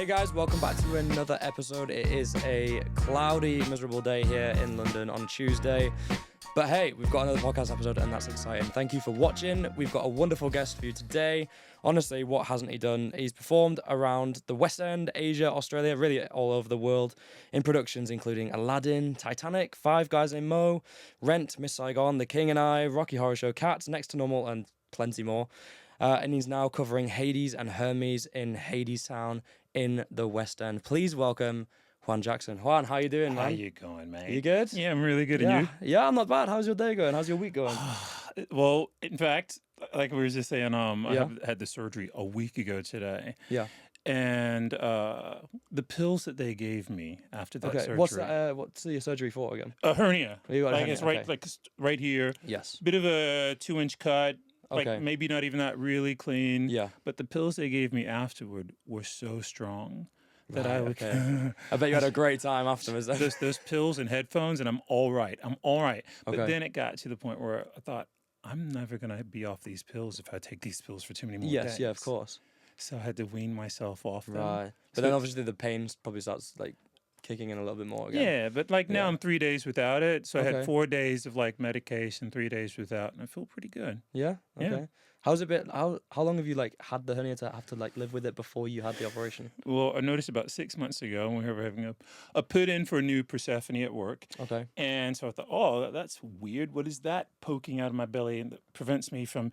Hey guys, welcome back to another episode. It is a cloudy, miserable day here in London on Tuesday. But hey, we've got another podcast episode and that's exciting. Thank you for watching. We've got a wonderful guest for you today. Honestly, what hasn't he done? He's performed around the West End, Asia, Australia, really all over the world in productions including Aladdin, Titanic, Five Guys Named Mo, Rent, Miss Saigon, The King and I, Rocky Horror Show, Cats, Next to Normal, and plenty more. And he's now covering Hades and Hermes in Hadestown in the West End. Please welcome Juan Jackson. Juan, how you doing, man? How you going, mate? You good? Yeah, I'm really good. Yeah. And you? Yeah, I'm not bad. How's your day going? How's your week going? Well, in fact, like we were just saying, Yeah. I had the surgery a week ago today. Yeah. And the pills that they gave me after that surgery. What's your surgery for again? A hernia. You got a like hernia, it's right, okay. like right here. Yes. Bit of a 2-inch cut. Okay. Like maybe not even that really clean. Yeah. But the pills they gave me afterward were so strong that Right, I would. okay. I bet you had a great time afterwards. those pills and headphones, and I'm all right. But Okay. then it got to the point where I thought, I'm never going to be off these pills if I take these pills for too many more days. Yes, yeah, of course. So I had to wean myself off them. Right. But So- then obviously the pain probably starts like kicking in a little bit more again. Yeah, but like now Yeah. I'm 3 days without it. So I Okay. had 4 days of like medication, 3 days without, and I feel pretty good. Yeah? Yeah. Okay. How's it been? How long have you like had the hernia to have to like live with it before you had the operation? Well, I noticed about 6 months ago when we were having a put in for a new Persephone at work. Okay. And so I thought, oh, that's weird. What is that poking out of my belly and that prevents me from,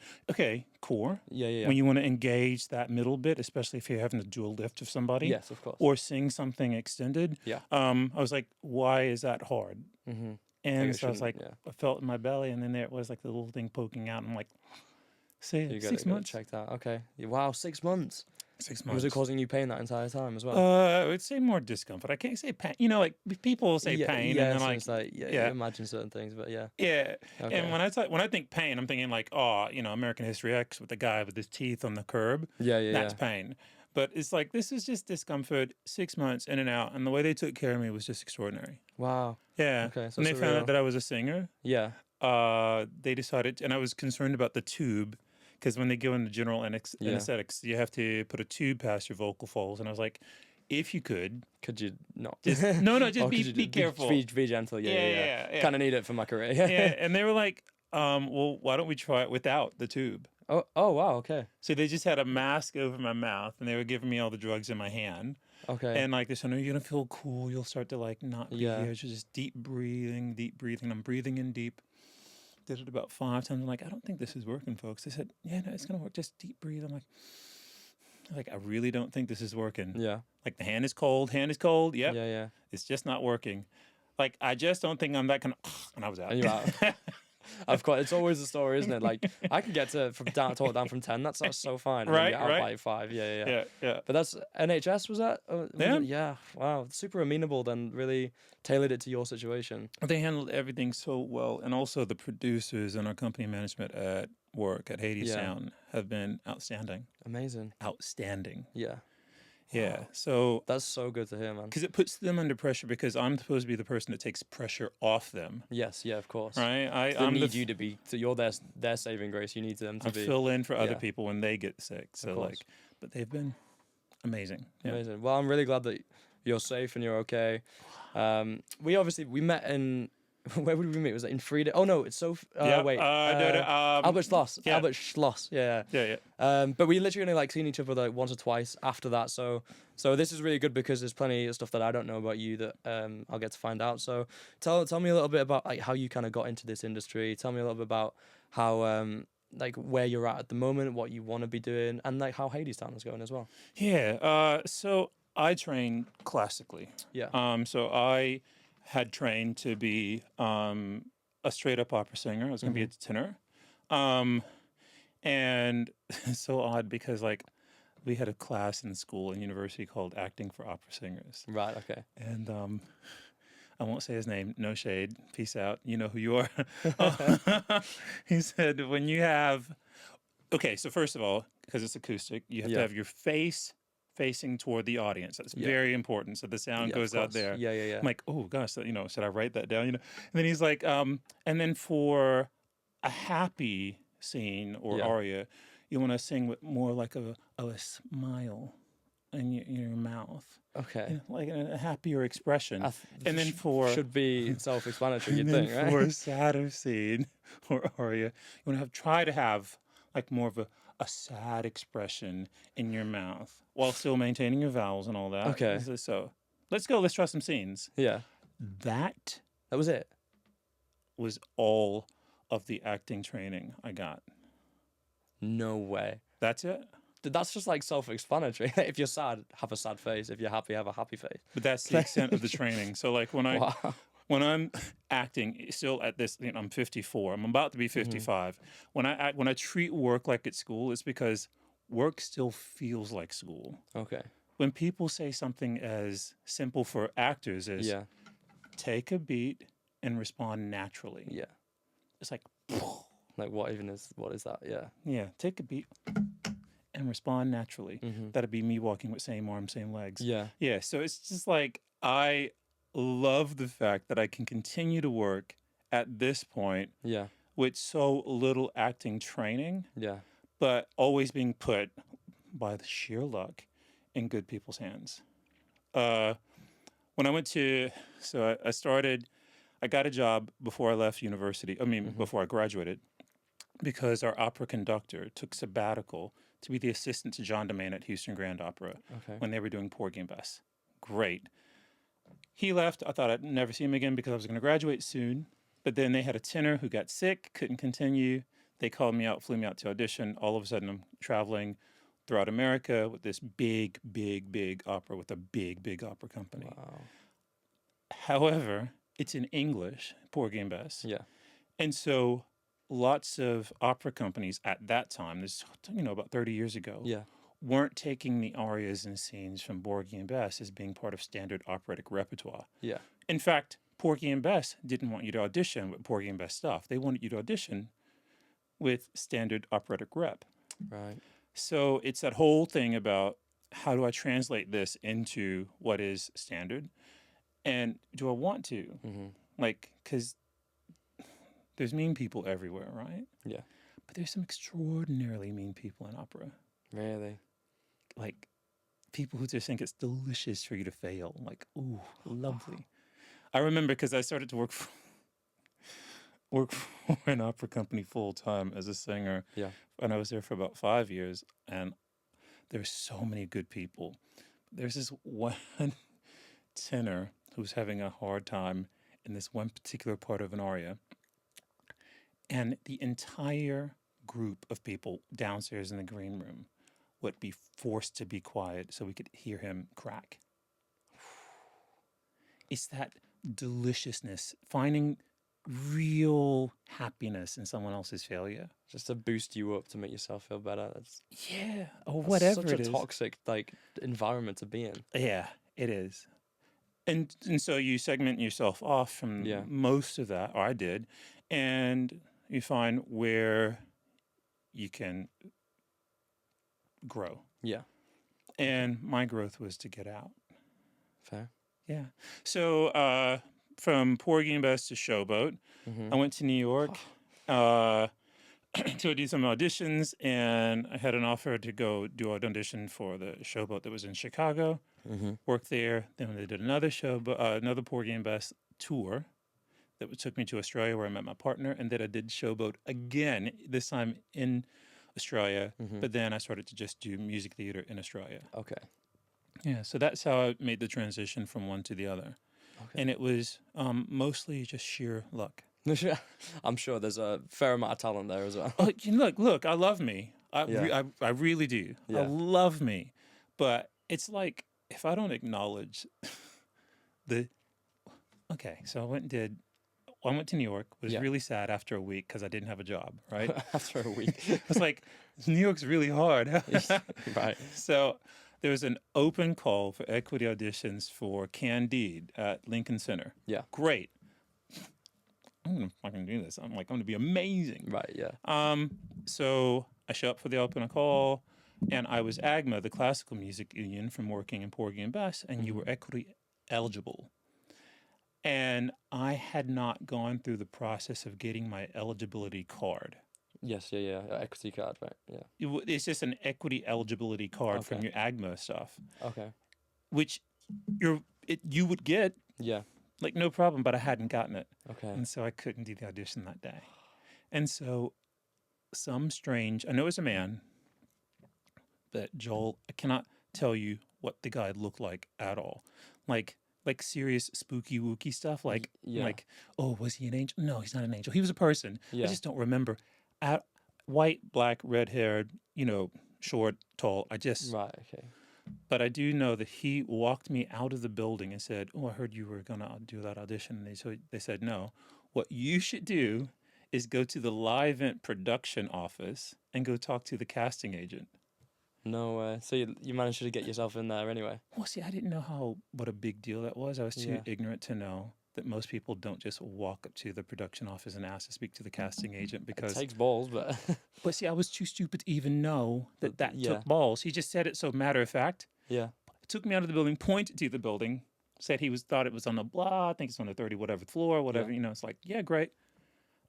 core. Yeah. When you want to engage that middle bit, especially if you're having a dual lift of somebody. Yes, of course. Or sing something extended. Yeah. I was like, why is that hard? Mm-hmm. And it so I was like, shouldn't, I felt in my belly, and then there it was like the little thing poking out. And I'm like, say You got 6 it months. checked out. Okay. Wow, 6 months. 6 Was months. it causing you pain that entire time as well? I would say more discomfort. I can't say pain. You know, like people say pain, yeah, and then so like, it's like you imagine certain things, but yeah. yeah. Okay. And when I think pain, I'm thinking like, American History X with the guy with his teeth on the curb. Yeah. That's pain. But it's like, this is just discomfort, 6 months in and out. And the way they took care of me was just extraordinary. Wow. Yeah. Okay, so when they found surreal. out that I was a singer, Yeah. they decided, and I was concerned about the tube, because when they go into general anesthetics, you have to put a tube past your vocal folds. And I was like, if you could you not? just, just Or be, could you be careful. Be gentle. Yeah. Kind of need it for my career. Yeah. And they were like, well, why don't we try it without the tube? Oh, wow. Okay. So they just had a mask over my mouth, and they were giving me all the drugs in my hand. Okay. And like they said, no, you're gonna feel cool. You'll start to like not be Yeah. here. Just deep breathing. I'm breathing in deep. Did it about 5 times. I'm like, I don't think this is working, folks. They said, yeah, no, it's gonna work. Just deep breathe. I'm like, I really don't think this is working. Yeah. Like the hand is cold. Yep. Yeah. It's just not working. Like I just don't think I'm that kind of. And I was out. And you're out. Of course, it's always the story, isn't it? Like I can get to down from 10. That's so fine. And then Right, you're out right. by 5. Yeah. Yeah. But that's NHS, was that? Yeah. Yeah. Wow. Super amenable. Then really tailored it to your situation. They handled everything so well, and also the producers and our company management at work at Hadestown have been outstanding. Amazing. Outstanding. Yeah. Yeah. So That's so good to hear, man. because it puts them under pressure, because I'm supposed to be the person that takes pressure off them, Yes. Yeah. Of course. right? They I'm need you to be. So you're their saving grace. You need them to I be fill in for other yeah. people when they get sick. So course. like, but they've been amazing. Yeah. amazing. Well, I'm really glad that you're safe and you're okay. We met in. Where would we meet? Was it in Frida? Oh no, it's so. Wait. Albert Schloss. yeah. Albert Schloss. Yeah. Yeah. But we literally only like seen each other like once or twice after that. So this is really good because there's plenty of stuff that I don't know about you that I'll get to find out. So tell me a little bit about like how you kind of got into this industry. Tell me a little bit about how like where you're at the moment, what you want to be doing, and like how Hadestown is going as well. Yeah. So I train classically. Yeah. So I had trained to be a straight up opera singer. I was going to be a tenor. And it's so odd because like we had a class in school and university called Acting for Opera Singers. Right. Okay. And I won't say his name. No shade. Peace out. You know who you are. He said, when you have... Okay, so first of all, because it's acoustic, you have to have your face facing toward the audience. That's very important. So the sound goes out there. Yeah. I'm like, oh gosh, should I write that down? And then he's like, and then for a happy scene or aria, you want to sing with more like a smile in your mouth. Okay. Like a happier expression. And then should be self-explanatory, you'd and then think, right? for a sadder scene or aria, you want to try to have like more of a sad expression in your mouth while still maintaining your vowels and all that. Okay. So let's go. Let's try some scenes. Yeah. That That was it. was all of the acting training I got. No way. That's it. That's just like self-explanatory. If you're sad, have a sad face. If you're happy, have a happy face. But that's the extent of the training. So like when Wow. when I'm acting, still at this, I'm 54. I'm about to be 55. When I treat work like it's school, it's because work still feels like school. Okay. When people say something as simple for actors as Yeah. take a beat and respond naturally. Yeah. It's like, Like what is that? Yeah. yeah, take a beat and respond naturally. Mm-hmm. That'd be me walking with same arms, same legs. Yeah. Yeah, so it's just like I love the fact that I can continue to work at this point Yeah. with so little acting training, Yeah. but always being put by the sheer luck in good people's hands. When I went to, I got a job before I left university. Before I graduated, because our opera conductor took sabbatical to be the assistant to John DeMane at Houston Grand Opera Okay. when they were doing Porgy and Bess. Great. He left. I thought I'd never see him again because I was going to graduate soon. But then they had a tenor who got sick, couldn't continue. They called me out, flew me out to audition. All of a sudden, I'm traveling throughout America with this big, big, big opera with a big, big opera company. Wow. However, it's in English, Porgy and Bess. Yeah. And so lots of opera companies at that time, this about 30 years ago, Yeah. weren't taking the arias and scenes from Porgy and Bess as being part of standard operatic repertoire. Yeah. In fact, Porgy and Bess didn't want you to audition with Porgy and Bess stuff. They wanted you to audition with standard operatic rep. Right. So it's that whole thing about how do I translate this into what is standard? And do I want to? Mm-hmm. Like, because there's mean people everywhere, right? Yeah. But there's some extraordinarily mean people in opera. Really? Like, people who just think it's delicious for you to fail. Like, ooh, lovely. I remember because I started to work for an opera company full time as a singer. Yeah. And I was there for about 5 years. And there's so many good people. There's this one tenor who's having a hard time in this one particular part of an aria. And the entire group of people downstairs in the green room would be forced to be quiet so we could hear him crack. It's that deliciousness, finding real happiness in someone else's failure. Just to boost you up, to make yourself feel better. That's Or whatever such it a is. toxic environment to be in. Yeah, it is. And so you segment yourself off from most of that, or I did, and you find where you can grow. Yeah. And my growth was to get out. Fair. Yeah. So from Porgy and Bess to Showboat, I went to New York to do some auditions, and I had an offer to go do an audition for the Showboat that was in Chicago. Worked there. Then they did another another Porgy and Bess tour that took me to Australia, where I met my partner, and then I did Showboat again, this time in Australia. But then I started to just do music theater in Australia. Okay. Yeah, so that's how I made the transition from one to the other. Okay. And it was mostly just sheer luck. I'm sure there's a fair amount of talent there as well. Oh, look, I love me. I really do. Yeah. I love me. But it's like, if I don't acknowledge okay, so I went to New York, was really sad after a week because I didn't have a job, right? After a week. I was like, New York's really hard. Right. So there was an open call for equity auditions for Candide at Lincoln Center. Yeah. Great. I'm going to fucking do this. I'm going to be amazing. Right, yeah. So I show up for the open call, and I was AGMA, the classical music union, from working in Porgy and Bess, and you were equity eligible. And I had not gone through the process of getting my eligibility card. Yes, yeah. Equity card, right? Yeah. It's just an equity eligibility card from Okay. your AGMA stuff, Okay. which you would get Yeah. like no problem, but I hadn't gotten it, Okay. and so I couldn't do the audition that day. And so I know it's a man, but Joel, I cannot tell you what the guy looked like at all. Like serious spooky wooky stuff. Yeah. Like, oh, was he an angel? No, he's not an angel. He was a person. I Yeah. just don't remember. White, black, red haired, short, tall. Right. Okay. But I do know that he walked me out of the building and said, "Oh, I heard you were gonna do that audition." And they said, "No. What you should do is go to the live event production office and go talk to the casting agent." No way. So you managed to get yourself in there anyway. Well, see, I didn't know what a big deal that was. I was too Yeah. ignorant to know that most people don't just walk up to the production office and ask to speak to the casting agent It because. takes balls, but But see, I was too stupid to even know that Yeah. took balls. He just said it so matter of fact. yeah. Took me out of the building, pointed to the building, said thought it was on the blah, I think it's on the 30 whatever floor, whatever. Yeah. It's like, yeah, great.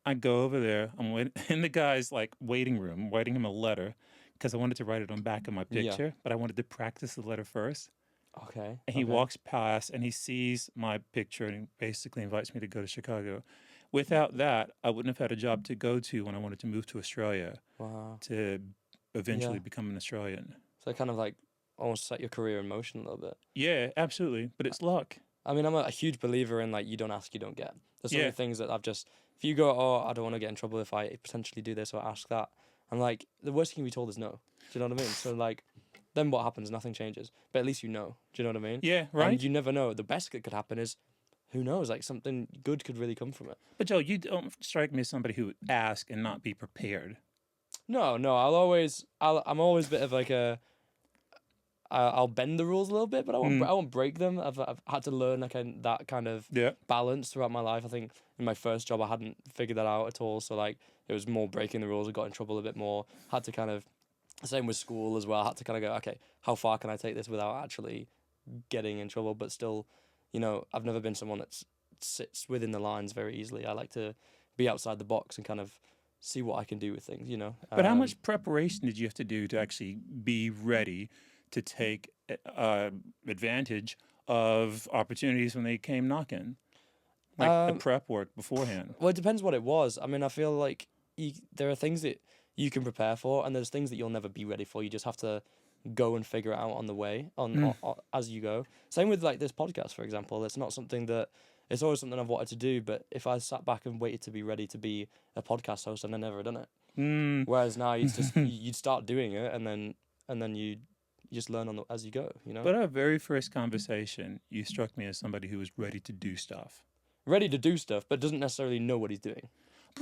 I go over there. I'm waiting in the guy's like waiting room, writing him a letter because I wanted to write it on back of my Yeah. picture, but I wanted to practice the letter first. Okay. And he okay. walks past and he sees my picture and he basically invites me to go to Chicago. Without that, I wouldn't have had a job to go to when I wanted to move to Australia Wow. to eventually Yeah. become an Australian. So it kind of like almost set your career in motion a little bit. Yeah, absolutely. But it's luck. I mean, I'm a huge believer in like you don't ask, you don't get. There's so Yeah. many things that if you go, oh, I don't want to get in trouble if I potentially do this or ask that. I'm like, the worst thing you can be told is no. Do you know what I mean? So like, then what happens? Nothing changes. But at least you know. Do you know what I mean? Yeah, right? And you never know. The best that could happen is, who knows? Like something good could really come from it. But Joe, you don't strike me as somebody who would ask and not be prepared. No. I'm always a bit of like I'll bend the rules a little bit, but I won't break them. I've had to learn that kind of Yeah. balance throughout my life. I think in my first job I hadn't figured that out at all. So like it was more breaking the rules. I got in trouble a bit more. Had to kind of, same with school as well. I had to kind of go, okay, how far can I take this without actually getting in trouble? But still, I've never been someone that sits within the lines very easily. I like to be outside the box and kind of see what I can do with things. But how much preparation did you have to do to actually be ready to take advantage of opportunities when they came knocking? Like the prep work beforehand. Well, it depends what it was. I mean, I feel like there are things that you can prepare for, and there's things that you'll never be ready for. You just have to go and figure it out on the way, as you go. Same with like this podcast, for example. It's not something it's always something I've wanted to do, but if I sat back and waited to be ready to be a podcast host, I'd never done it. Whereas now you'd start doing it, and then you just learn as you go. But our very first conversation, you struck me as somebody who was ready to do stuff. Ready to do stuff, but doesn't necessarily know what he's doing.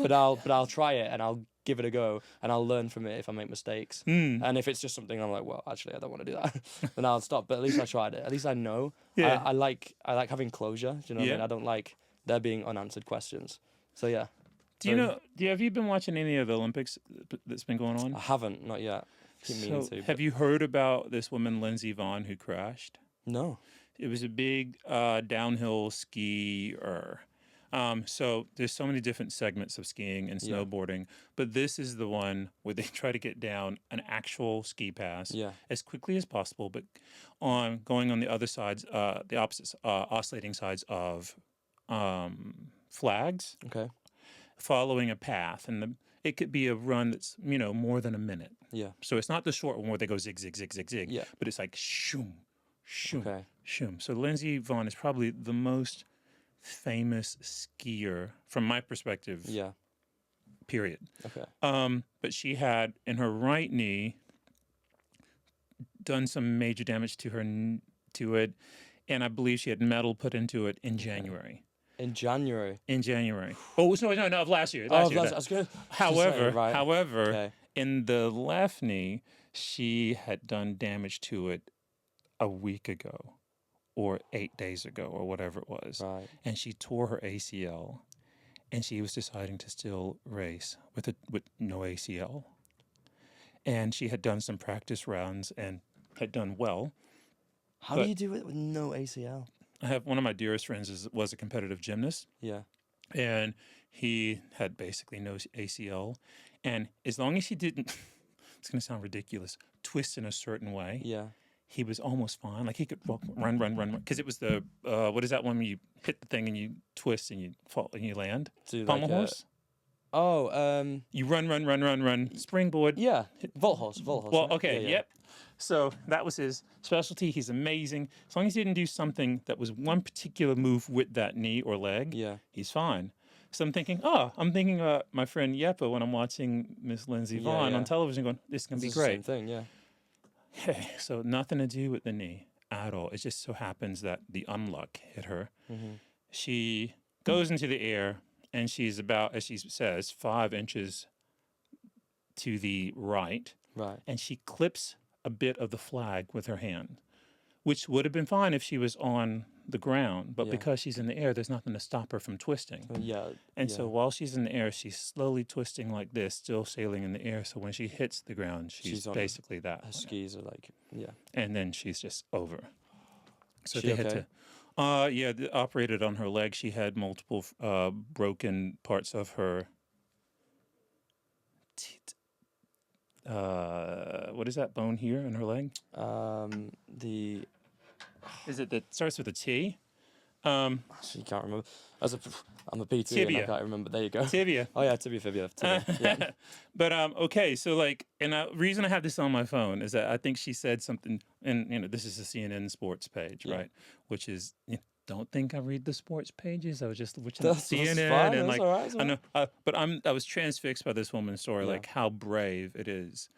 But I'll try it and I'll give it a go and I'll learn from it if I make mistakes. And if it's just something I'm like, well, actually, I don't want to do that, then I'll stop. But at least I tried it. At least I know. Yeah. I like having closure. Do you know what I Yeah. mean? I don't like there being unanswered questions. So yeah. Have you been watching any of the Olympics that's been going on? I haven't, not yet. Keep meaning to. Have you heard about this woman, Lindsey Vonn, who crashed? No. It was a big downhill skier. So there's so many different segments of skiing and snowboarding, but this is the one where they try to get down an actual ski pass as quickly as possible, but going on the other sides, the opposite oscillating sides of flags. Okay. Following a path, and it could be a run that's more than a minute. Yeah. So it's not the short one where they go zig zig zig zig zig. Yeah. But it's like shoom, shoom, Okay. shoom. So Lindsey Vonn is probably the most famous skier from my perspective. Yeah. Period. Okay. But she had in her right knee done some major damage to it, and I believe she had metal put into it in January. In January. Oh no, of last year. I was good. However, in the left knee, she had done damage to it a week ago, or 8 days ago, or whatever it was. Right. And she tore her ACL, and she was deciding to still race with no ACL. And she had done some practice rounds and had done well. How do you do it with no ACL? I have one of my dearest friends was a competitive gymnast. Yeah. And he had basically no ACL. And as long as he didn't, it's going to sound ridiculous, twist in a certain way, Yeah. he was almost fine. Like he could run. Because it was the, what is that one when you hit the thing and you twist and you fall and you land? Do Pommel like horse? Oh, You run. Springboard. yeah. Vault horse. Well, Right? okay, Yeah, yeah. yep. So that was his specialty. He's amazing. As long as he didn't do something that was one particular move with that knee or leg, Yeah. he's fine. So I'm thinking my friend Yepa when I'm watching Miss Lindsay Vaughn on television going, this is going to be It's the same great. thing, yeah. Hey, so nothing to do with the knee at all. It just so happens that the unluck hit her. Mm-hmm. She goes into the air and she's about, as she says, 5 inches to the right. Right. And she clips a bit of the flag with her hand, which would have been fine if she was on the ground. But Yeah. because she's in the air, there's nothing to stop her from twisting. Yeah. And so while she's in the air, she's slowly twisting like this, still sailing in the air. So when she hits the ground, she's on basically that. her skis are like, yeah. And then she's just over. So She they had okay? to, they operated on her leg. She had multiple broken parts of her. What is that bone here in her leg? The Is it that starts with a T? actually can't remember. I'm a PT and I Tibia. can't remember. There you go. Tibia. Oh yeah, tibia, fibia. Yeah. But okay, so like, and the reason I have this on my phone is that I think she said something, and this is the CNN sports page, Yeah. right? Which is, don't think I read the sports pages. I was just watching That's CNN fine, and that's like, all right, I know, but I was transfixed by this woman's story, Yeah. like how brave it is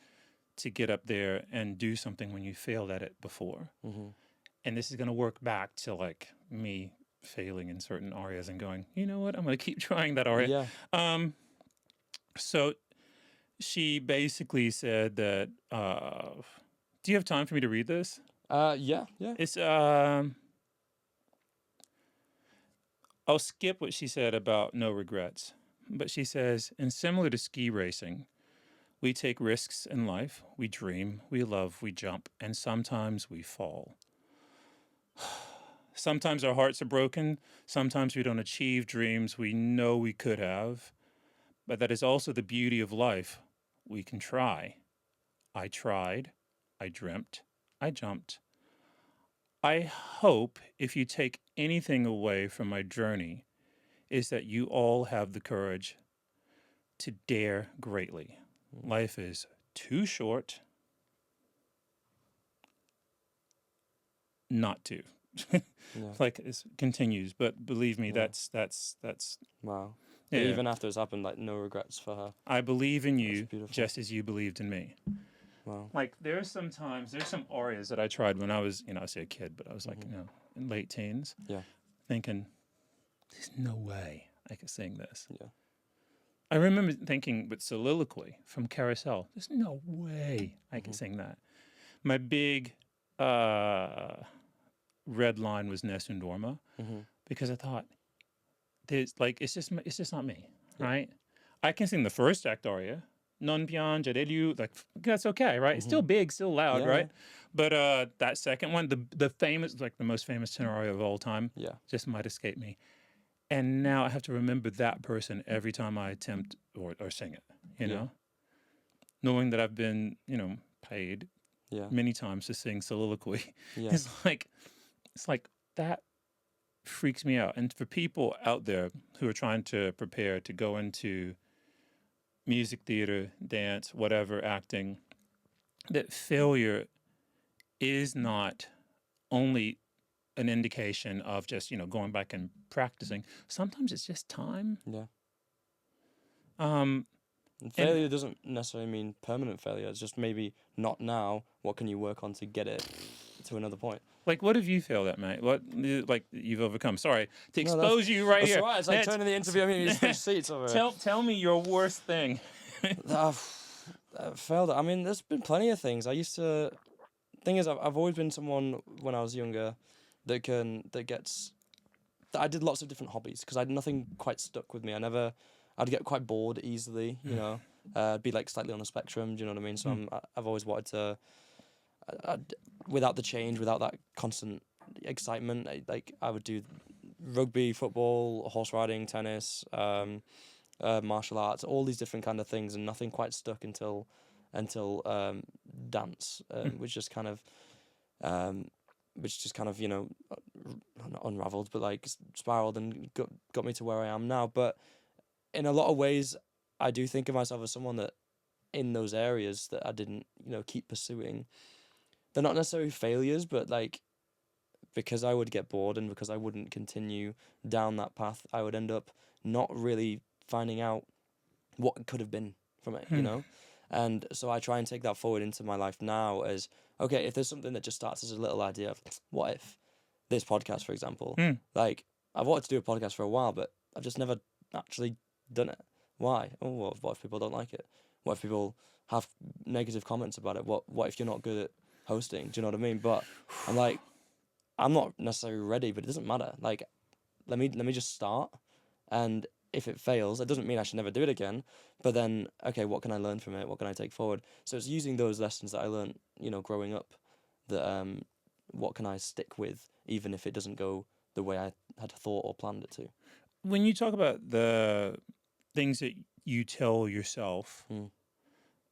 to get up there and do something when you failed at it before. Mm-hmm. And this is going to work back to like me failing in certain areas and going, you know what, I'm going to keep trying that area. Yeah. So she basically said that, do you have time for me to read this? Yeah. It's, I'll skip what she said about no regrets. But she says, and similar to ski racing, we take risks in life, we dream, we love, we jump, and sometimes we fall. Sometimes our hearts are broken. Sometimes we don't achieve dreams we know we could have. But that is also the beauty of life. We can try. I tried. I dreamt. I jumped. I hope if you take anything away from my journey is that you all have the courage to dare greatly. Life is too short not to. Yeah. Like it continues, but believe me, Yeah. that's Wow. yeah. Even after it's happened, like no regrets for her. I believe in you beautiful. just as you believed in me. Wow. Like there's some arias that I tried when I was, I say a kid, but I was like, in late teens. Yeah. Thinking, there's no way I could sing this. Yeah. I remember thinking with Soliloquy from Carousel, there's no way I can sing that. My big red line was Nessun Dorma because I thought, there's like it's just not me, right? I can sing the first act aria, Non piangere you, like that's okay, right? It's still big, still loud, Yeah, right? But that second one, the famous, like the most famous tenor aria of all time, just might escape me. And now I have to remember that person every time I attempt or sing it, you know? Knowing that I've been, paid many times to sing Soliloquy. Yeah. It's like that freaks me out. And for people out there who are trying to prepare to go into music, theater, dance, whatever, acting, that failure is not only an indication of just, going back and practicing. Sometimes it's just time. Yeah. And failure doesn't necessarily mean permanent failure. It's just maybe not now. What can you work on to get it to another point? Like, what have you failed at, mate? What, like, you've overcome? Sorry to expose you right that's here. That's right. It's like turning the interview. I mean, you switch seats over it. Tell me your worst thing. I've failed. I mean, there's been plenty of things. Thing is, I've always been someone when I was younger that I did lots of different hobbies because I had nothing quite stuck with me. I'd get quite bored easily, I'd be like slightly on the spectrum, do you know what I mean? So I've always wanted to, without the change, without that constant excitement, I would do rugby, football, horse riding, tennis, martial arts, all these different kind of things, and nothing quite stuck until dance, which just kind of not unraveled, but like spiraled and got me to where I am now. But in a lot of ways, I do think of myself as someone that in those areas that I didn't, keep pursuing, they're not necessarily failures, but like, because I would get bored and because I wouldn't continue down that path, I would end up not really finding out what could have been from it, And so I try and take that forward into my life now as, okay, if there's something that just starts as a little idea of, what if this podcast, for example, like, I've wanted to do a podcast for a while, but I've just never actually done it. Why? Oh, well, what if people don't like it? What if people have negative comments about it? What if you're not good at hosting? Do you know what I mean? But I'm like, I'm not necessarily ready, but it doesn't matter. Like, let me just start, and if it fails, it doesn't mean I should never do it again. But then, okay, what can I learn from it? What can I take forward? So it's using those lessons that I learned, growing up, that what can I stick with, even if it doesn't go the way I had thought or planned it to. When you talk about the things that you tell yourself,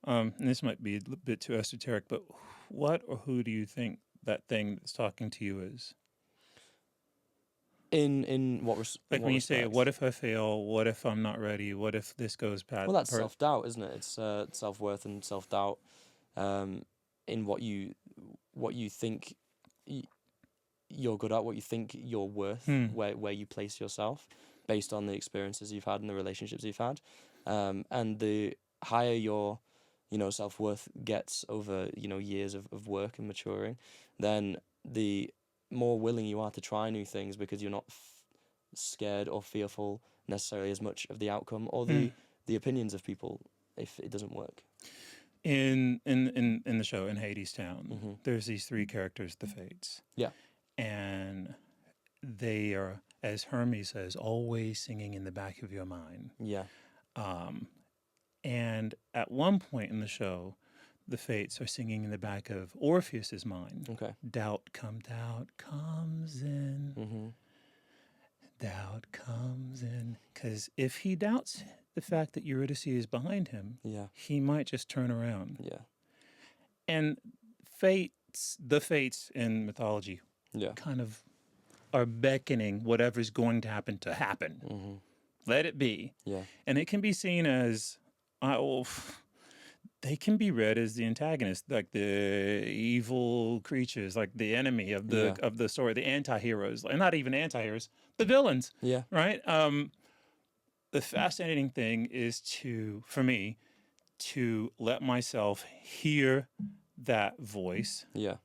and this might be a bit too esoteric, but what or who do you think that thing that's talking to you is? In what like when you say, what if I fail? What if I'm not ready? What if this goes bad? Well, that's self-doubt, isn't it? It's self-worth and self-doubt in what you think you're good at, what you think you're worth, where you place yourself based on the experiences you've had and the relationships you've had. And the higher your self-worth gets over years of work and maturing, then the more willing you are to try new things, because you're not scared or fearful necessarily as much of the outcome or the opinions of people if it doesn't work. In the show, in Hadestown, there's these three characters, the Fates. Yeah. And they are, as Hermes says, always singing in the back of your mind. Yeah. And at one point in the show, the Fates are singing in the back of Orpheus's mind. Okay. Doubt comes in. Doubt comes in. Because if he doubts the fact that Eurydice is behind him, he might just turn around. Yeah. And the Fates in mythology kind of are beckoning whatever's going to happen to happen. Let it be. Yeah. And it can be seen as, they can be read as the antagonist, like the evil creatures, like the enemy of the story, the anti-heroes, and not even anti-heroes, the villains. Yeah. Right? The fascinating thing is for me, to let myself hear that voice. Yeah.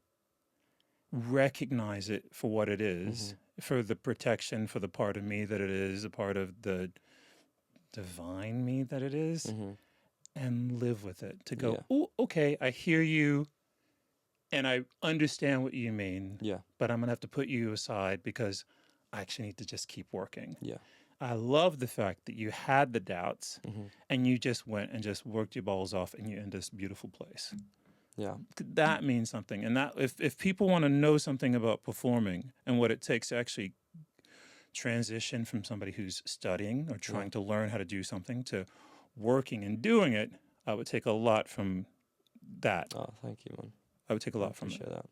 Recognize it for what it is, for the protection, for the part of me that it is, a part of the divine me that it is. And live with it, to go, oh, okay, I hear you and I understand what you mean, but I'm going to have to put you aside because I actually need to just keep working. Yeah. I love the fact that you had the doubts and you just went and just worked your balls off and you're in this beautiful place. Yeah. That means something. And that if people want to know something about performing and what it takes to actually transition from somebody who's studying or trying to learn how to do something to working and doing it, I would take a lot from that. Oh, thank you, man. I would take a lot from that.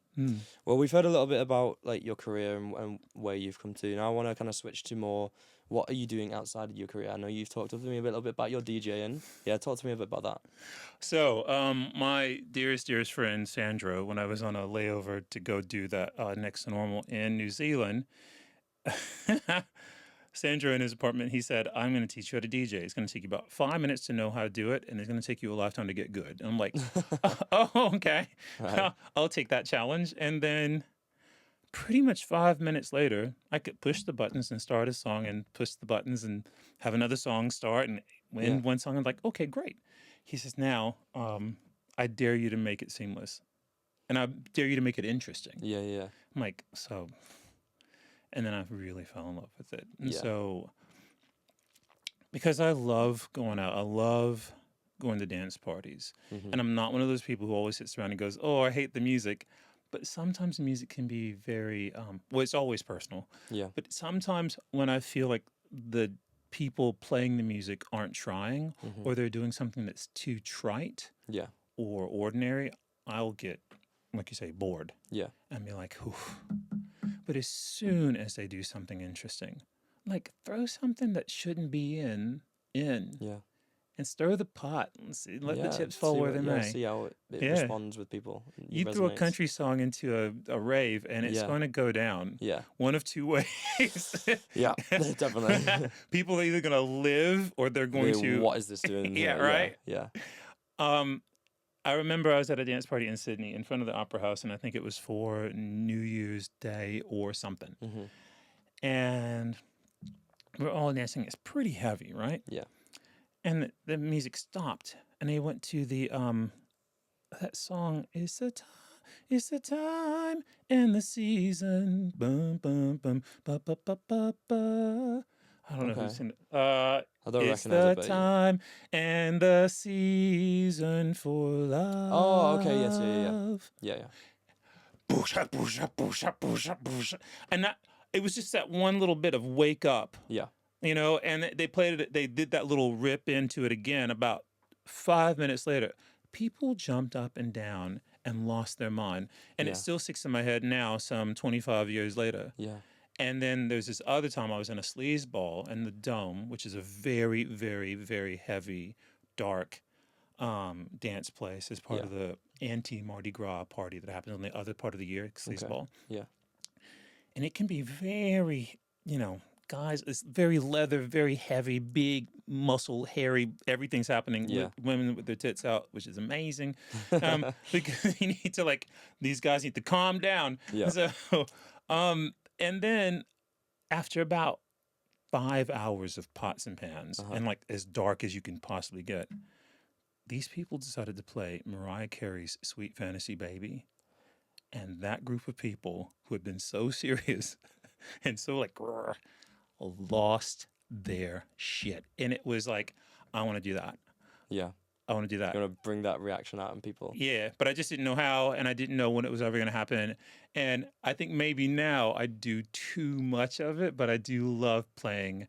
Well, we've heard a little bit about like your career and where you've come to. Now I want to kind of switch to more, what are you doing outside of your career? I know you've talked to me a little bit about your DJing. Yeah, talk to me a bit about that. So, my dearest friend Sandra, when I was on a layover to go do that Next to Normal in New Zealand, Sandra in his apartment, he said, I'm going to teach you how to DJ. It's going to take you about 5 minutes to know how to do it, and it's going to take you a lifetime to get good. And I'm like, oh, okay. Right. I'll take that challenge. And then pretty much 5 minutes later, I could push the buttons and start a song and push the buttons and have another song start and win one song. I'm like, okay, great. He says, now, I dare you to make it seamless. And I dare you to make it interesting. Yeah. I'm like, so... And then I really fell in love with it. And so, because I love going out, I love going to dance parties. And I'm not one of those people who always sits around and goes, oh, I hate the music. But sometimes the music can be very, well, it's always personal. Yeah. But sometimes when I feel like the people playing the music aren't trying, Mm-hmm. or they're doing something that's too trite Yeah. or ordinary, I'll get, like you say, bored Yeah. and be like, oof. But as soon as they do something interesting, like throw something that shouldn't be in, Yeah. and stir the pot and see, let the Yeah. chips fall where they may. See how it Yeah. responds with people. It You throw a resonates. country song into a rave, and it's Yeah. going to go down Yeah. one of two ways. Yeah. Definitely. People are either going to live or they're going to. What is this doing? Yeah, here? right? Yeah. I remember I was at a dance party in Sydney in front of the Opera House, and I think it was for New Year's Day or something. Mm-hmm. And we're all dancing. It's pretty heavy, right? Yeah. And the music stopped, and they went to the that song. It's the time and the season. Bum bum bum ba ba ba ba ba. I don't know Okay. who's singing. I don't It's recognize the it, but time and the season for love. oh, okay, yes, yeah. Boosha, boosha, boosha, boosha, boosha. And it was just that one little bit of wake up, Yeah. you know, and they played it, they did that little rip into it again about 5 minutes later. People jumped up and down and lost their mind. And Yeah. it still sticks in my head now, some 25 years later. Yeah. And then there's this other time I was in a sleazeball in the Dome, which is a very, very, very heavy, dark dance place as part Yeah. of the anti-Mardi Gras party that happens on the other part of the year, sleazeball. Yeah. And it can be very, you know, guys, it's very leather, very heavy, big, muscle, hairy, everything's happening. Yeah. Women with their tits out, which is amazing. Because you need to, like, these guys need to calm down. Yeah. So, and then after about 5 hours of pots and pans and like as dark as you can possibly get, these people decided to play Mariah Carey's Sweet Fantasy Baby. And that group of people who had been so serious and so like lost their shit. And it was like, I want to do that. Yeah. I want to do that. You want to bring that reaction out in people. Yeah, but I just didn't know how, and I didn't know when it was ever going to happen. And I think maybe now I do too much of it, but I do love playing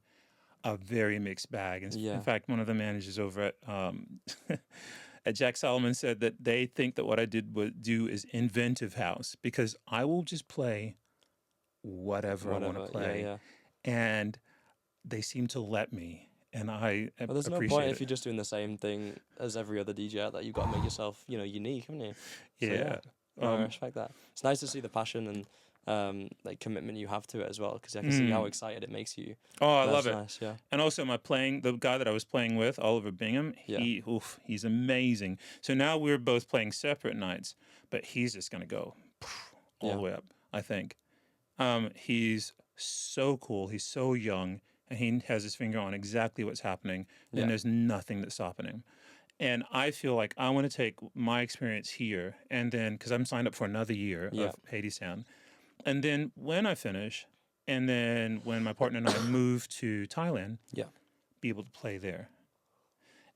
a very mixed bag. And Yeah. in fact, one of the managers over at Jack Solomon said that they think that what I did do is inventive house, because I will just play whatever I want to play, Yeah. and they seem to let me. And I But there's no appreciate point it. if you're just doing the same thing as every other DJ out there. You've got to make yourself, unique, haven't you? So, Yeah. I respect that. It's nice to see the passion and like commitment you have to it as well, because I can see how excited it makes you. Oh, I love That's it. nice, yeah. And also the guy that I was playing with, Oliver Bingham, he's amazing. So now we're both playing separate nights, but he's just going to go all the way up, I think. He's so cool. He's so young, and he has his finger on exactly what's happening, and there's nothing that's stopping him. And I feel like I want to take my experience here, and then, because I'm signed up for another year of Hadestown, and then when I finish, and then when my partner and I move to Thailand, be able to play there.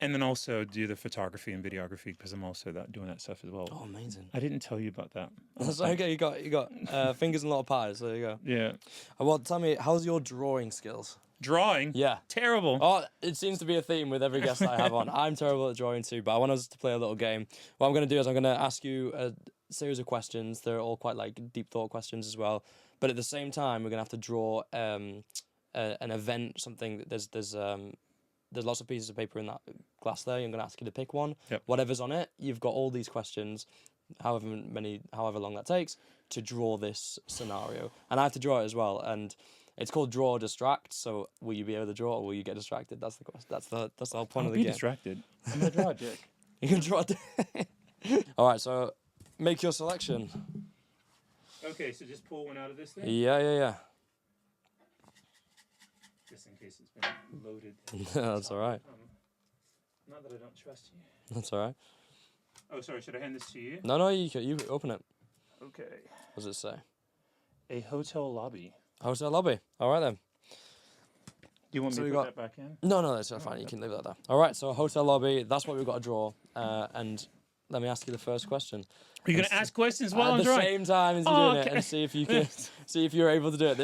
And then also do the photography and videography, because I'm also doing that stuff as well. Oh, amazing. I didn't tell you about that. That's okay. You got fingers in a lot of pies. There you go. Yeah. Well, tell me, how's your drawing skills? Drawing? Yeah. Terrible. Oh, it seems to be a theme with every guest that I have on. I'm terrible at drawing too, but I want us to play a little game. What I'm going to do is I'm going to ask you a series of questions. They're all quite like deep thought questions as well. But at the same time, we're going to have to draw an event, something. There's lots of pieces of paper in that glass there. I'm going to ask you to pick one. Yep. Whatever's on it, you've got all these questions, however long that takes, to draw this scenario. And I have to draw it as well. And it's called draw or distract. So will you be able to draw or will you get distracted? That's the question. That's the whole point of the game. I'll be distracted. I'm going to draw, Jake. You can draw it. All right, so make your selection. Okay, so just pull one out of this thing? Yeah. Just in case it's been loaded. That's all right. Not that I don't trust you. That's all right. Oh, sorry, should I hand this to you? No, you open it. Okay. What does it say? A hotel lobby. Hotel lobby. All right, then. Do you want me to put that back in? No, that's fine. You can leave that there. All right, so hotel lobby, that's what we've got to draw. And let me ask you the first question. Are you going to ask questions while I'm At the drawing? same time as you're doing it, and see if you can see if you're able to do it.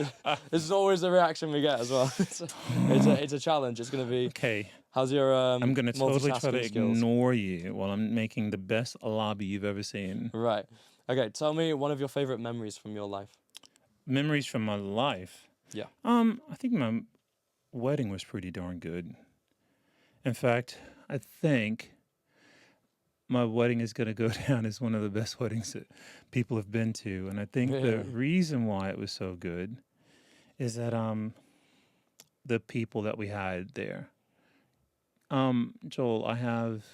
This is always the reaction we get as well. It's a challenge. It's going to be. Okay. How's your I'm going to totally try to skills? ignore you while I'm making the best lobby you've ever seen. Right. Okay. Tell me one of your favorite memories from your life. Memories from my life. Yeah. I think my wedding was pretty darn good. In fact, I think my wedding is going to go down as one of the best weddings that people have been to. And I think the reason why it was so good is that the people that we had there. Joel, I have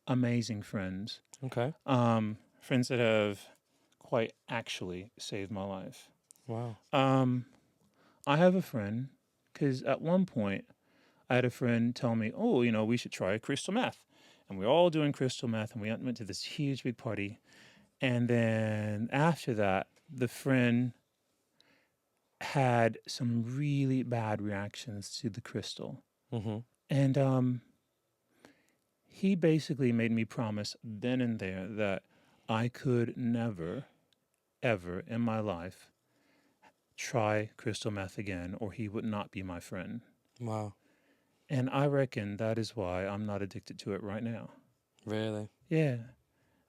amazing friends. Okay. Friends that have quite actually saved my life. Wow. I have a friend, because at one point I had a friend tell me, oh, we should try crystal meth. And we were all doing crystal meth, and we went to this huge big party. And then after that, the friend had some really bad reactions to the crystal. Mm-hmm. And he basically made me promise then and there that I could never, ever in my life try crystal meth again, or he would not be my friend. Wow. And I reckon that is why I'm not addicted to it right now. Really? Yeah.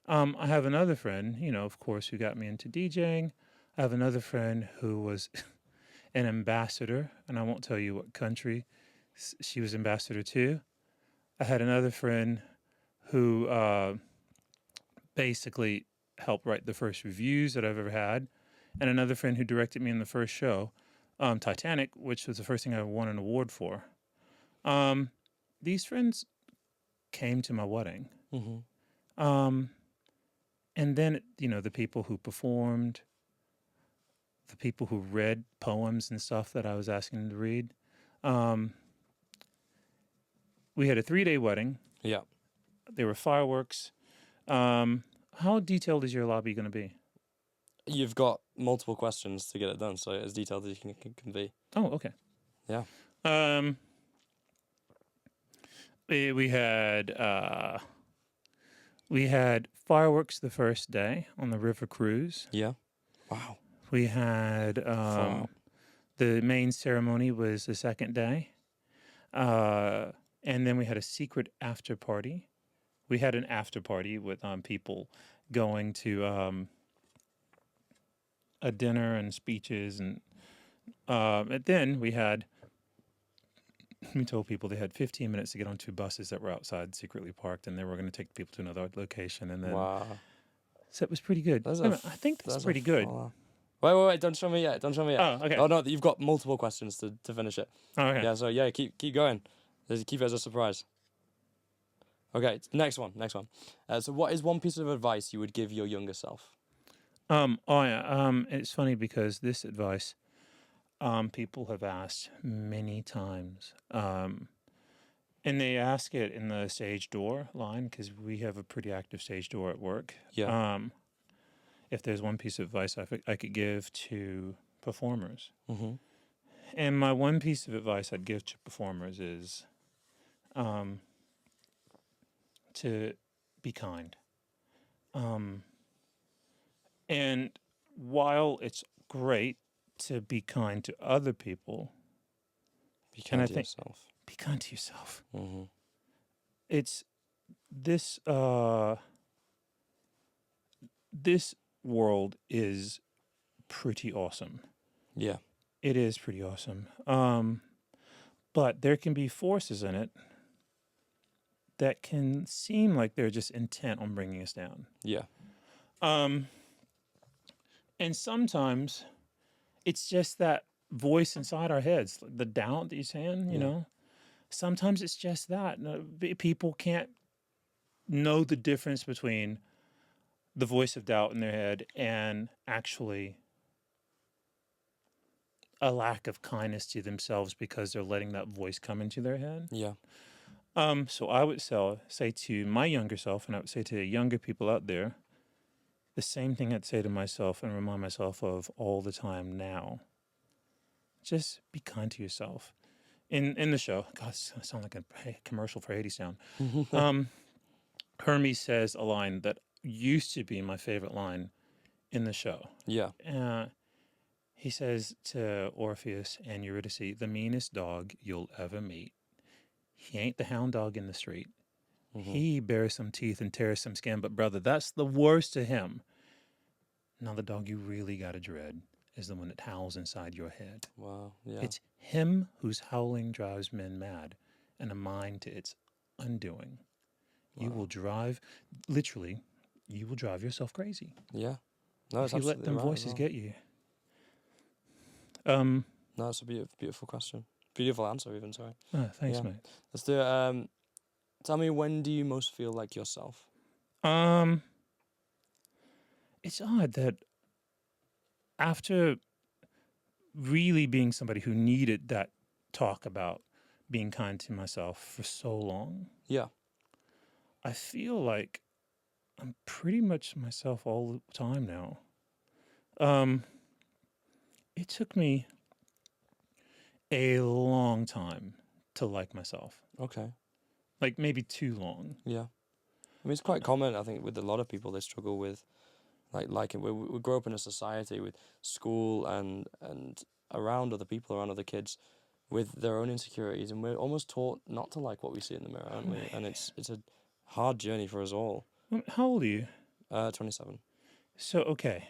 I have another friend, of course, who got me into DJing. I have another friend who was an ambassador, and I won't tell you what country she was ambassador to. I had another friend who basically helped write the first reviews that I've ever had, and another friend who directed me in the first show, Titanic, which was the first thing I won an award for. These friends came to my wedding. Mm-hmm. And then, the people who performed, the people who read poems and stuff that I was asking them to read. We had a 3-day wedding. Yeah. There were fireworks. How detailed is your lobby going to be? You've got multiple questions to get it done, so as detailed as you can be. Oh, okay. Yeah. We had fireworks the first day on the river cruise. Yeah. Wow. We had the main ceremony was the second day, and then we had a secret after party. We had an after party with people going to a dinner and speeches, and then we told people they had 15 minutes to get on 2 buses that were outside secretly parked, and they were going to take people to another location. And then, wow. So it was pretty good. I think that's pretty good. Wait! Don't show me yet. Oh, okay. Oh no, you've got multiple questions to finish it. Oh, okay. Yeah. So yeah, keep going. Keep it as a surprise. Okay. Next one. So what is one piece of advice you would give your younger self? It's funny because this advice, people have asked many times. And they ask it in the stage door line, because we have a pretty active stage door at work. Yeah. If there's one piece of advice I could give to performers. Mm-hmm. And my one piece of advice I'd give to performers is to be kind. And while it's great to be kind to other people, be kind to yourself. Be kind to yourself. Mm-hmm. It's this this world is pretty awesome. Yeah. It is pretty awesome. But there can be forces in it that can seem like they're just intent on bringing us down. Yeah. And sometimes it's just that voice inside our heads, the doubt that you're saying, you know. Sometimes it's just that. People can't know the difference between the voice of doubt in their head and actually a lack of kindness to themselves because they're letting that voice come into their head. Yeah. So I would say to my younger self, and I would say to younger people out there, the same thing I'd say to myself and remind myself of all the time now. Just be kind to yourself. In the show, God, I sound like a commercial for Hadestown. Hermes says a line that used to be my favorite line in the show. Yeah. He says to Orpheus and Eurydice, the meanest dog you'll ever meet. He ain't the hound dog in the street. Mm-hmm. He bares some teeth and tears some skin, but brother, that's the worst to him. Now the dog you really gotta dread is the one that howls inside your head. Wow. Yeah. It's him whose howling drives men mad, and a mind to its undoing. You will drive, literally, you will drive yourself crazy. Yeah. No, if it's you let absolutely them right as voices well. get you. No, it's a beautiful question. Beautiful answer, even. Sorry. Thanks, Yeah. mate. Let's do it. Tell me, when do you most feel like yourself? It's odd that after really being somebody who needed that talk about being kind to myself for so long, Yeah. I feel like I'm pretty much myself all the time now. It took me a long time to like myself. Okay. Like maybe too long. Yeah. I mean, it's quite common, I think, with a lot of people. They struggle with, liking. We grow up in a society with school and around other people, around other kids, with their own insecurities, and we're almost taught not to like what we see in the mirror, aren't we? And it's a hard journey for us all. How old are you? 27. So, okay.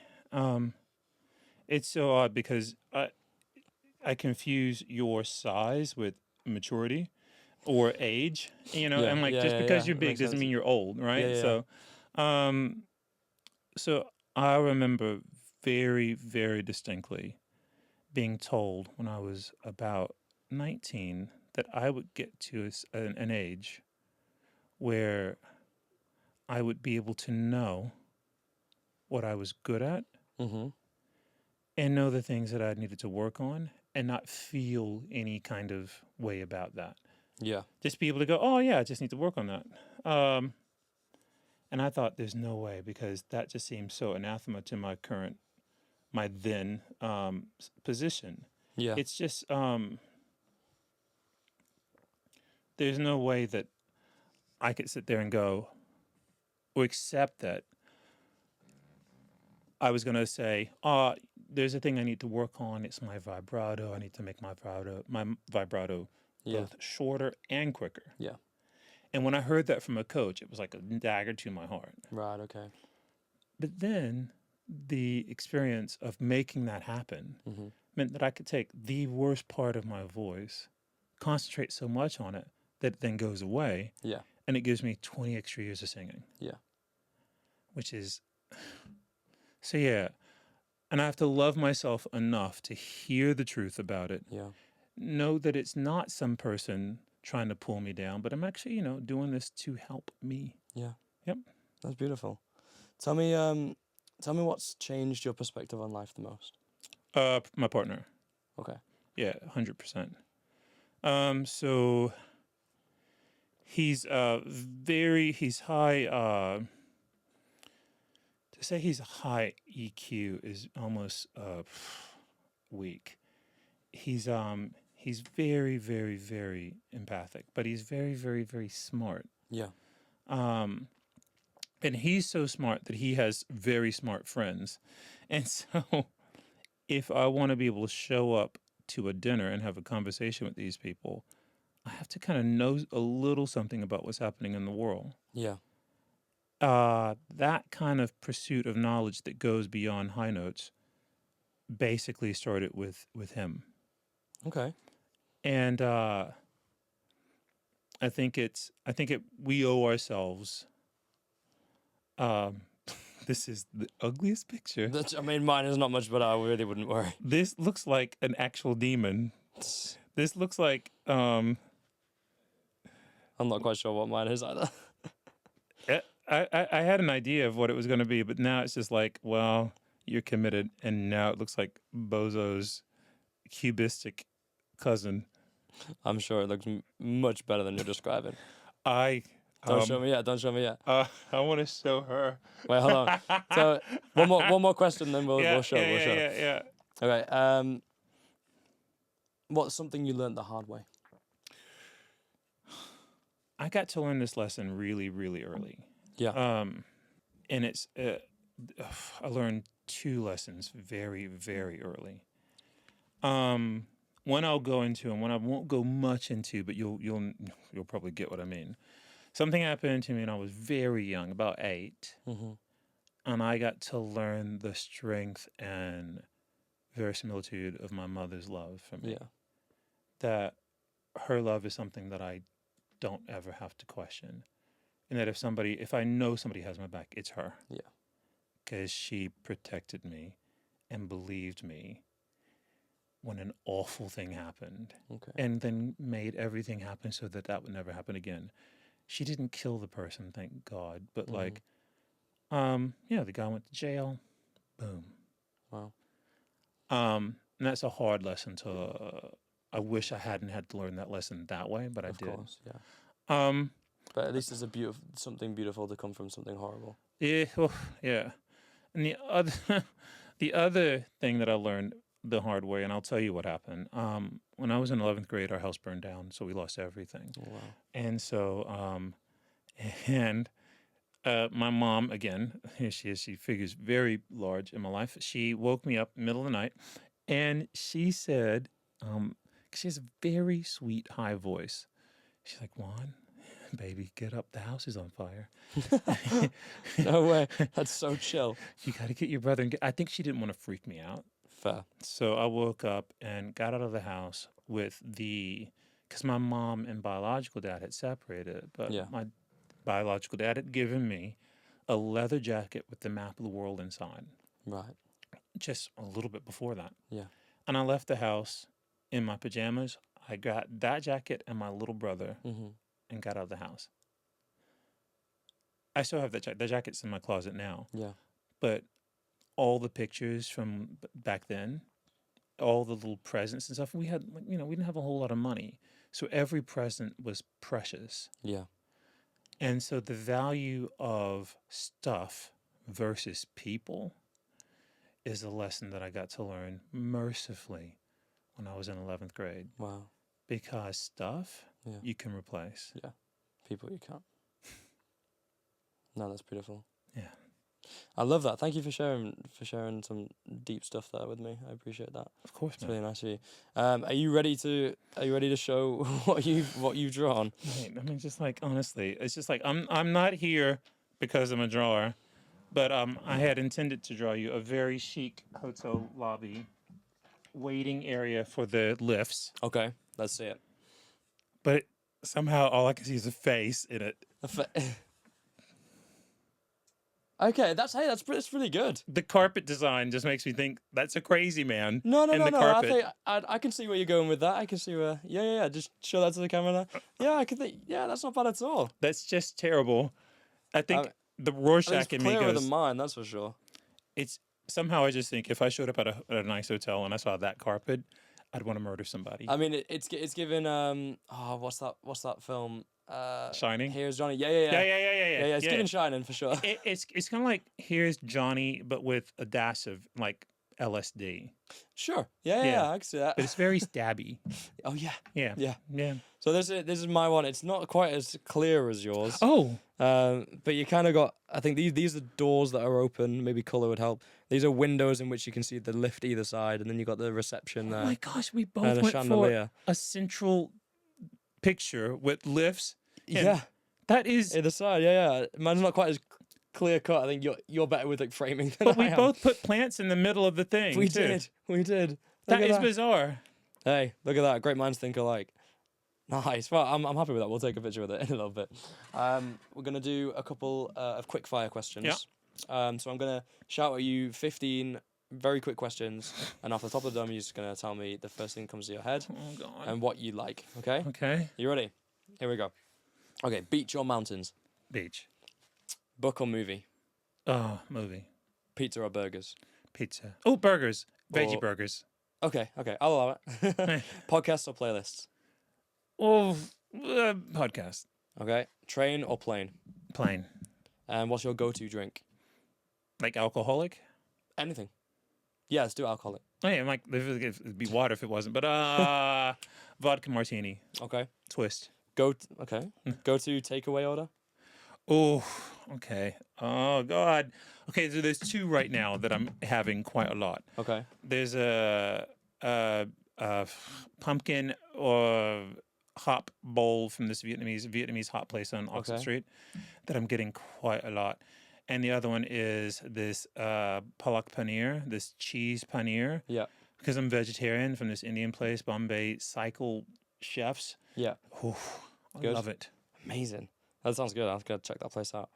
It's so odd because I confuse your size with maturity or age, Yeah, and like yeah, just yeah, because yeah. you're It big makes doesn't sense. mean you're old, Yeah, right? yeah, So I remember very, very distinctly being told when I was about 19 that I would get to an age where I would be able to know what I was good at yeah. Mhm. and know the things that I needed to work on and not feel any kind of way about that. Yeah. Just be able to go, oh, yeah, I just need to work on that. And I thought there's no way because that just seems so anathema to my then position. Yeah. It's just, there's no way that I could sit there and go, or accept that I was going to say, there's a thing I need to work on. It's my vibrato. I need to make my vibrato Yeah. both shorter and quicker. Yeah. And when I heard that from a coach, it was like a dagger to my heart. Right. Okay. But then the experience of making that happen Mhm. meant that I could take the worst part of my voice, concentrate so much on it that it then goes away, Yeah. and it gives me 20 extra years of singing. Yeah. Which is, so yeah. And I have to love myself enough to hear the truth about it. Yeah. Know that it's not some person trying to pull me down, but I'm actually, doing this to help me. Yeah. Yep. That's beautiful. Tell me what's changed your perspective on life the most. My partner. Okay. Yeah, 100%. So he's he's high. To say he's high EQ is almost weak. He's very, very, very empathic, but he's very, very, very smart. Yeah. And he's so smart that he has very smart friends. And so if I want to be able to show up to a dinner and have a conversation with these people, I have to kind of know a little something about what's happening in the world. Yeah. That kind of pursuit of knowledge that goes beyond high notes basically started with him. Okay. And we owe ourselves. This is the ugliest picture. I mean, mine is not much, but I really wouldn't worry. This looks like an actual demon. This looks like I'm not quite sure what mine is either. I had an idea of what it was going to be, but now it's just like, well, you're committed, and now it looks like Bozo's cubistic cousin. I'm sure it looks much better than you're describing. Don't show me yet. Don't show me yet. I want to show her. Wait, hold on. So one more question, then we'll show. We'll show. Yeah. Okay. What's something you learned the hard way? I got to learn this lesson really, really early. Yeah. And it's I learned two lessons very, very early. One I'll go into, and one I won't go much into, but you'll probably get what I mean. Something happened to me when I was very young, about 8, Mm-hmm. and I got to learn the strength and verisimilitude of my mother's love for me. Yeah. That her love is something that I don't ever have to question, and that if I know somebody has my back, it's her. Yeah. Because she protected me and believed me when an awful thing happened, Okay. and then made everything happen so that that would never happen again. She didn't kill the person, thank God, but like, the guy went to jail. Boom. Wow. And that's a hard lesson to. I wish I hadn't had to learn that lesson that way, but I Of did. course. Yeah. Um, But at least it's something beautiful to come from something horrible. yeah, well, yeah. And the other, the other thing that I learned the hard way, and I'll tell you what happened. When I was in 11th grade, our house burned down, so we lost everything. Oh, wow. And so, and my mom, again, here she is. She figures very large in my life. She woke me up middle of the night, and she said, she has a very sweet, high voice. She's like, Juan, baby, get up. The house is on fire. No way. That's so chill. You got to get your brother. I think she didn't want to freak me out. Fair. So I woke up and got out of the house with because my mom and biological dad had separated, but Yeah. my biological dad had given me a leather jacket with the map of the world inside, Right. just a little bit before that. Yeah. And I left the house in my pajamas. I got that jacket and my little brother Mm-hmm. and got out of the house. I still have that jacket. The jacket's in my closet now. Yeah. But all the pictures from back then, all the little presents and stuff, we didn't have a whole lot of money. So every present was precious. Yeah. And so the value of stuff versus people is a lesson that I got to learn mercifully when I was in 11th grade. Wow. Because stuff Yeah. you can replace. Yeah. People you can't. No, that's beautiful. Yeah. I love that. Thank you for sharing some deep stuff there with me. I appreciate that. Of course, It's man. really nice of you. Are you ready to show what you've drawn? Right. I mean, just like honestly, it's just like I'm not here because I'm a drawer, but I had intended to draw you a very chic hotel lobby, waiting area for the lifts, Okay, let's see it. but somehow all I can see is a face in it. Okay, that's pretty good. The carpet design just makes me think that's a crazy man. No. in the I carpet. think I can see where you're going with that. I can see where. Yeah. Just show that to the camera there. Yeah, I can think. Yeah, that's not bad at all. That's just terrible. I think the I think Rorschach it's in me clearer goes. than mine, that's for sure. It's somehow I just think if I showed up at a nice hotel and I saw that carpet, I'd want to murder somebody. I mean, it's given what's that film? Shining. Here's Johnny. Yeah. Yeah. It's given Shining for sure. It's kind of like Here's Johnny, but with a dash of like LSD. Sure. Yeah, I can see that. But it's very stabby. Oh yeah. Yeah. So this is my one. It's not quite as clear as yours. Oh. But you kind of got. I think these are doors that are open. Maybe color would help. These are windows in which you can see the lift either side, and then you got the reception there. Oh my gosh, we both and a went chandelier. for a central picture with lifts. And Yeah. that is. Either side. Yeah. Mine's not quite as clear cut. I think you're better with like framing than But we I am. both put plants in the middle of the thing. We too. did. That Look at is bizarre. Hey, look at that. Great minds think alike. Nice. Well, I'm happy with that. We'll take a picture with it in a little bit. We're going to do a couple of quick fire questions. Yeah. So I'm going to shout at you 15 very quick questions. And off the top of the dome, you're just going to tell me the first thing that comes to your head Oh God. and what you like. Okay? Okay. You ready? Here we go. Okay. Beach or mountains? Beach. Book or movie? Oh, movie. Pizza or burgers? Pizza. Oh, burgers. Veggie Or- burgers. Okay. I'll allow it. Podcasts or playlists? Oh, podcast. Okay. Train or plane? Plane. And what's your go-to drink? Like alcoholic? Anything. Yeah, let's do alcoholic. Oh, yeah, like it'd be water if it wasn't. But vodka martini. Okay. Twist. Okay. Go to takeaway order? Oh, okay. Oh God. Okay, so there's two right now that I'm having quite a lot. Okay. There's a pumpkin or hop bowl from this Vietnamese hot place on Oxford Okay. Street that I'm getting quite a lot. And the other one is this palak paneer, this cheese paneer, Yeah. because I'm vegetarian from this Indian place, Bombay Cycle Chefs. Yeah. Oh, I Good. love it. Amazing. That sounds good. I'll go check that place out.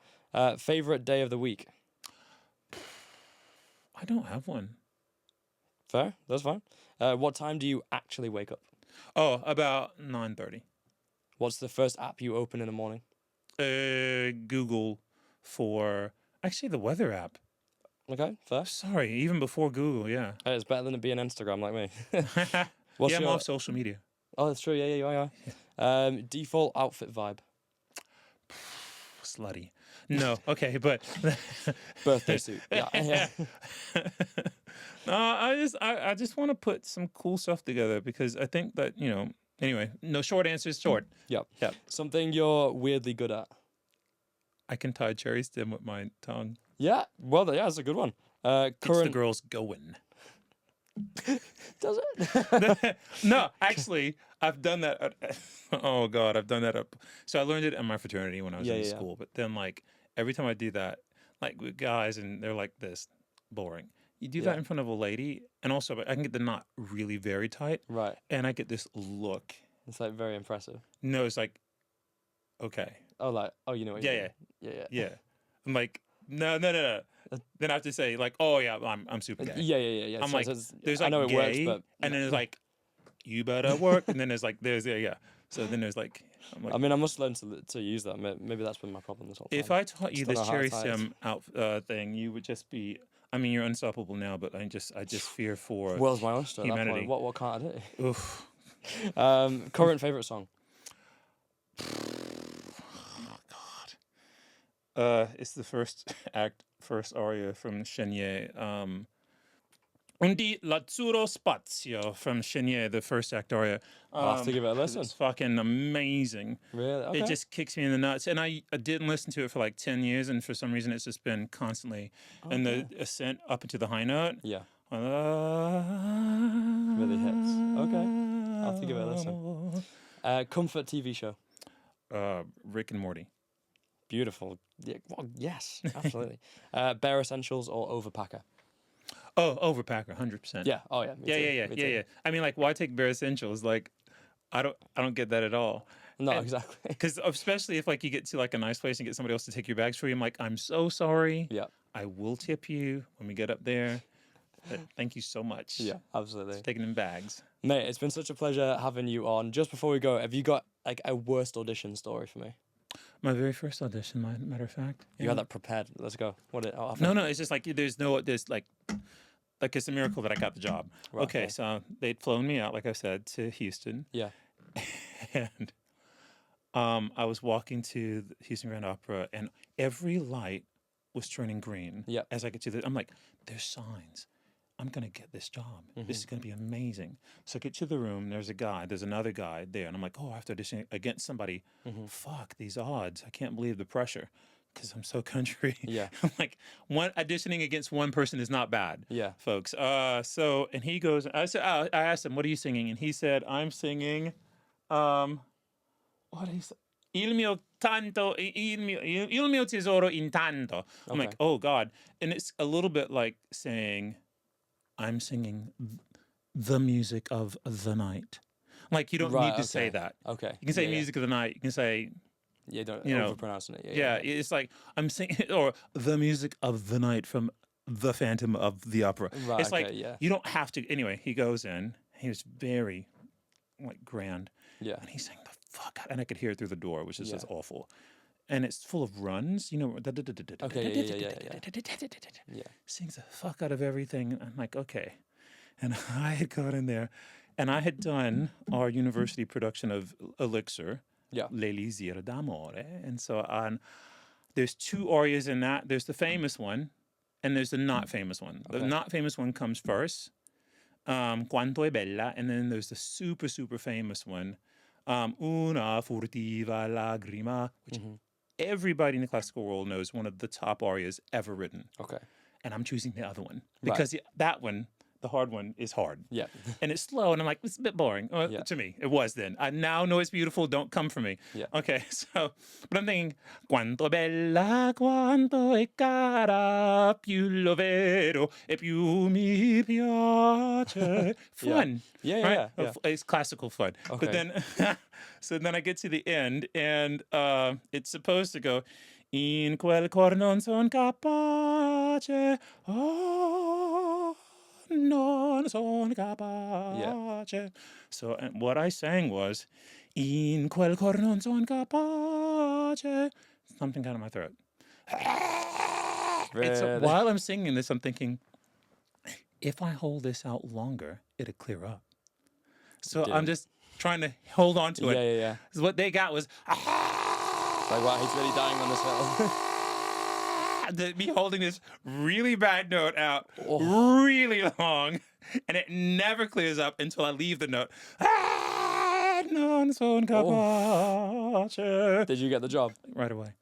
Favorite day of the week? I don't have one. Fair. That's fine. What time do you actually wake up? Oh, about 9:30. What's the first app you open in the morning? Google for actually the weather app. Okay. Fair. Sorry, even before Google, yeah. It's better than it being Instagram like me. Yeah, I'm off social media. Oh, that's true. Yeah, you are. Default outfit vibe. Slutty. No, okay, but Birthday suit. Yeah. no, I just want to put some cool stuff together because I think that Anyway, no short answer is short. Yep. Yep. Something you're weirdly good at. I can tie cherry stem with my tongue. Yeah. Well, yeah, that's a good one. It's the Current. girls going. Does it? No, actually, I've done that. Oh God, I've done that up. So I learned it in my fraternity when I was in school. But then, like every time I do that, like with guys, and they're like this, boring. You do that in front of a lady, and also I can get the knot really very tight, Right. and I get this look. It's like very impressive. No, it's like, okay, Oh, you know what? yeah. I'm like, no. Then I have to say like, oh yeah, I'm super gay. Yeah. I'm So like, it's- there's I like know it works, gay, but and then there's like, you better work, and then there's yeah. So then there's like, I'm like, I mean, I must learn to use that. Maybe that's been my problem this whole time. if I taught you Still this know how to cherry tie it. stem thing, you would just be. I mean, you're unstoppable now, but I just fear for World's my oyster at that humanity. point. What can't I do? Oof. Current favorite song? Oh God. It's the first aria from Chenier. Undi Lazzurro Spazio from Chenier, the first act aria. I'll have to give it a listen. It's fucking amazing. Really? Okay. It just kicks me in the nuts. And I didn't listen to it for like 10 years, and for some reason it's just been constantly. And the ascent up into the high note. Yeah. Really Really hits. Okay. I'll have to give it a listen. Comfort TV show? Rick and Morty. Beautiful. Yeah, well, yes, absolutely. Bare Essentials or Overpacker? Oh, Overpacker, 100%. Yeah. Oh, yeah. Me too. Yeah. I mean, like, why take bare essentials? Like, I don't get that at all. No, exactly. Because especially if like you get to like a nice place and get somebody else to take your bags for you, I'm like, I'm so sorry. Yeah. I will tip you when we get up there. But thank you so much. Yeah, absolutely. For taking in bags. Mate, it's been such a pleasure having you on. Just before we go, have you got like a worst audition story for me? My very first audition, matter of fact. You had that prepared. Let's go. No, it's just like there's like it's a miracle that I got the job. Right, Okay, so they'd flown me out, like I said, to Houston. Yeah. And I was walking to the Houston Grand Opera, and every light was turning green. Yeah. As I get to I'm like, there's signs. I'm gonna get this job. This is gonna be amazing. So I get to the room. There's another guy there, and I'm like, oh, I have to audition against somebody. Fuck these odds. I can't believe the pressure, because I'm so country. Yeah. I'm like, auditioning against one person is not bad. Yeah. Folks. And he goes. I asked him, what are you singing? And he said, I'm singing. What is il mio tesoro intanto. I'm like, oh God. And it's a little bit like saying, I'm singing the music of the night. Like, you don't need to say that. Okay. You can say music of the night. You can say, don't overpronouncing it. Yeah, it's like, I'm singing, or the music of the night from the Phantom of the Opera. Right, it's like, yeah. you don't have to. Anyway, he goes in. He was very, like, grand. Yeah. And he sang the fuck out. And I could hear it through the door, which is just awful. And it's full of runs, Okay, yeah. Sings the fuck out of everything. I'm like, okay. And I had gone in there, and I had done our university production of Elixir, L'Elisir d'Amore. And so there's two arias in that. There's the famous one, and there's the not famous one. The not famous one comes first, Quanto è bella, and then there's the super, super famous one, Una furtiva lagrima, which everybody in the classical world knows one of the top arias ever written. Okay. And I'm choosing the other one Right. because that one, the hard one, is hard. Yeah. And it's slow, and I'm like, it's a bit boring. Yeah. To me, it was then. I now know it's beautiful. Don't come for me. Yeah. Okay, so, but I'm thinking, quanto bella, quanto è cara, più lo vedo e più mi piace. Fun. Yeah, Right? yeah. It's classical fun. Okay. But then, so then I get to the end, and it's supposed to go, in quel cor non son capace, oh, non son capace. So and what I sang was, in quel cor non son capace. Something got in my throat. Really? While I'm singing this, I'm thinking, if I hold this out longer, it'll clear up. So I'm just trying to hold on to it. Yeah. So what they got was, Like, wow, he's really dying on this hill. me holding this really bad note out really long, and it never clears up until I leave the note. Non son capace. Did you get the job? Right away.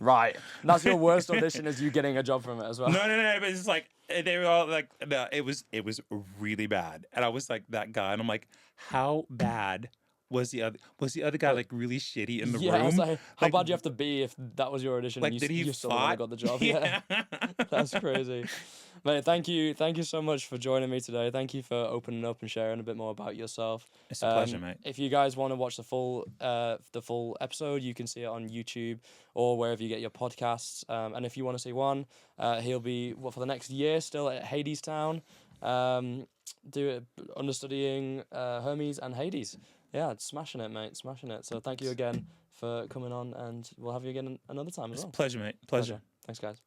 Right. That's your worst audition, is you getting a job from it as well. No, but it's like they were all like, no, it was really bad, and I was like that guy, and I'm like, how bad was the other guy like really shitty in the Yeah, I was room? like, how bad do you have to be if that was your audition? Like, and did he you still wouldn't have fight? got the job? Yeah. That's crazy. Mate, thank you so much for joining me today. Thank you for opening up and sharing a bit more about yourself. It's a pleasure, mate. If you guys want to watch the full episode, you can see it on YouTube or wherever you get your podcasts. And if you want to see Juan, he'll be for the next year still at Hadestown, understudying Hermes and Hades. Yeah, smashing it, mate, smashing it. So thank you again for coming on, and we'll have you again another time as well. It's a pleasure, mate. Pleasure. Thanks, guys.